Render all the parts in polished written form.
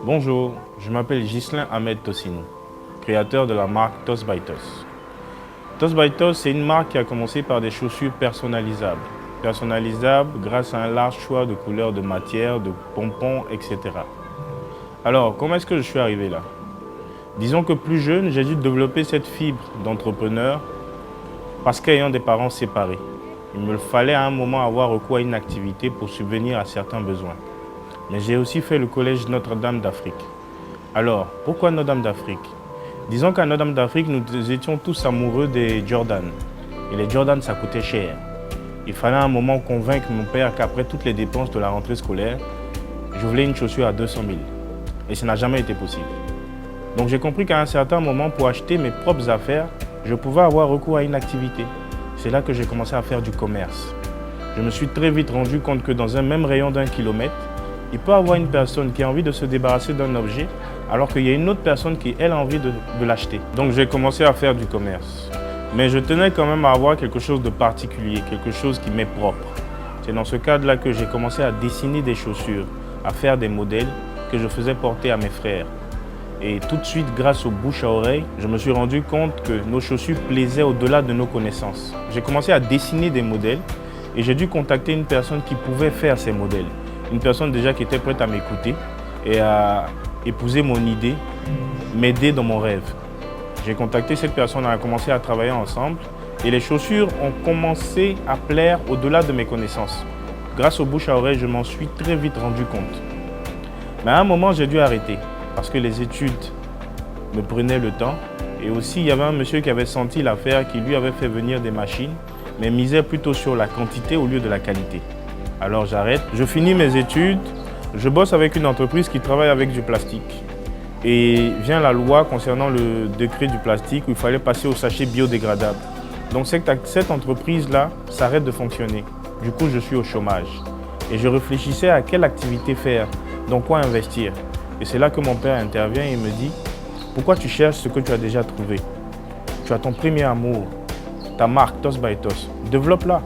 Bonjour, je m'appelle Ghislain Ahmed Tossinou, créateur de la marque Toss by Toss. Toss by Toss, c'est une marque qui a commencé par des chaussures personnalisables. Personnalisables grâce à un large choix de couleurs, de matières, de pompons, etc. Alors, comment est-ce que je suis arrivé là? Disons que plus jeune, j'ai dû développer cette fibre d'entrepreneur parce qu'ayant des parents séparés, il me fallait à un moment avoir recours à une activité pour subvenir à certains besoins. Mais j'ai aussi fait le collège Notre-Dame d'Afrique. Alors, pourquoi Notre-Dame d'Afrique? Disons qu'à Notre-Dame d'Afrique, nous étions tous amoureux des Jordan. Et les Jordan, ça coûtait cher. Il fallait à un moment convaincre mon père qu'après toutes les dépenses de la rentrée scolaire, je voulais une chaussure à 200 000. Et ça n'a jamais été possible. Donc j'ai compris qu'à un certain moment, pour acheter mes propres affaires, je pouvais avoir recours à une activité. C'est là que j'ai commencé à faire du commerce. Je me suis très vite rendu compte que dans un même rayon d'1 kilomètre, il peut y avoir une personne qui a envie de se débarrasser d'un objet, alors qu'il y a une autre personne qui, elle, a envie de l'acheter. Donc j'ai commencé à faire du commerce. Mais je tenais quand même à avoir quelque chose de particulier, quelque chose qui m'est propre. C'est dans ce cadre-là que j'ai commencé à dessiner des chaussures, à faire des modèles que je faisais porter à mes frères. Et tout de suite, grâce au bouche à oreille, je me suis rendu compte que nos chaussures plaisaient au-delà de nos connaissances. J'ai commencé à dessiner des modèles et j'ai dû contacter une personne qui pouvait faire ces modèles. Une personne déjà qui était prête à m'écouter et à épouser mon idée, m'aider dans mon rêve. J'ai contacté cette personne, on a commencé à travailler ensemble et les chaussures ont commencé à plaire au-delà de mes connaissances. Grâce au bouche à oreille, je m'en suis très vite rendu compte. Mais à un moment, j'ai dû arrêter parce que les études me prenaient le temps et aussi il y avait un monsieur qui avait senti l'affaire, qui lui avait fait venir des machines, mais misait plutôt sur la quantité au lieu de la qualité. Alors j'arrête, je finis mes études, je bosse avec une entreprise qui travaille avec du plastique. Et vient la loi concernant le décret du plastique où il fallait passer au sachet biodégradable. Donc cette entreprise-là s'arrête de fonctionner. Du coup, je suis au chômage. Et je réfléchissais à quelle activité faire, dans quoi investir. Et c'est là que mon père intervient et me dit « Pourquoi tu cherches ce que tu as déjà trouvé? Tu as ton premier amour, ta marque Toss by Toss, développe-la. »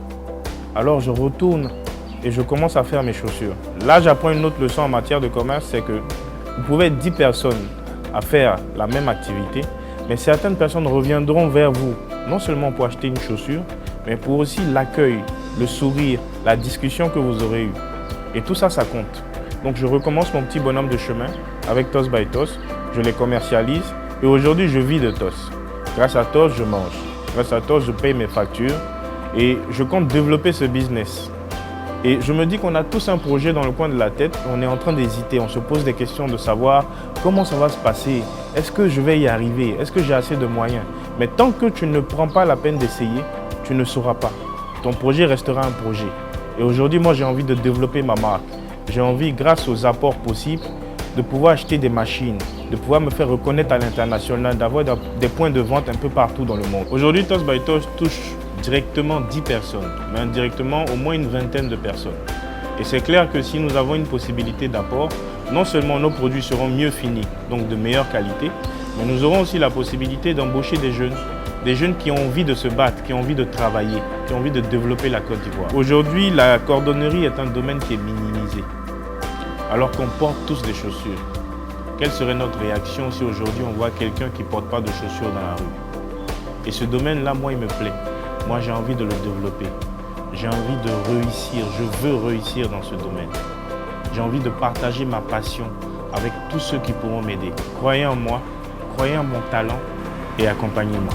Alors je retourne et je commence à faire mes chaussures. Là, j'apprends une autre leçon en matière de commerce, c'est que vous pouvez être 10 personnes à faire la même activité, mais certaines personnes reviendront vers vous, non seulement pour acheter une chaussure, mais pour aussi l'accueil, le sourire, la discussion que vous aurez eue. Et tout ça, ça compte. Donc je recommence mon petit bonhomme de chemin avec Toss by Toss, je les commercialise et aujourd'hui, je vis de Toss. Grâce à Toss, je mange. Grâce à Toss, je paye mes factures et je compte développer ce business. Et je me dis qu'on a tous un projet dans le coin de la tête, on est en train d'hésiter, on se pose des questions de savoir comment ça va se passer, est-ce que je vais y arriver, est-ce que j'ai assez de moyens. Mais tant que tu ne prends pas la peine d'essayer, tu ne sauras pas. Ton projet restera un projet. Et aujourd'hui, moi, j'ai envie de développer ma marque. J'ai envie, grâce aux apports possibles, de pouvoir acheter des machines, de pouvoir me faire reconnaître à l'international, d'avoir des points de vente un peu partout dans le monde. Aujourd'hui, Toss by Toss touche directement 10 personnes, mais indirectement au moins une vingtaine de personnes. Et c'est clair que si nous avons une possibilité d'apport, non seulement nos produits seront mieux finis, donc de meilleure qualité, mais nous aurons aussi la possibilité d'embaucher des jeunes qui ont envie de se battre, qui ont envie de travailler, qui ont envie de développer la Côte d'Ivoire. Aujourd'hui, la cordonnerie est un domaine qui est minimisé, alors qu'on porte tous des chaussures. Quelle serait notre réaction si aujourd'hui on voit quelqu'un qui ne porte pas de chaussures dans la rue? Et ce domaine-là, moi, il me plaît. Moi, j'ai envie de le développer. J'ai envie de réussir. Je veux réussir dans ce domaine. J'ai envie de partager ma passion avec tous ceux qui pourront m'aider. Croyez en moi, croyez en mon talent et accompagnez-moi.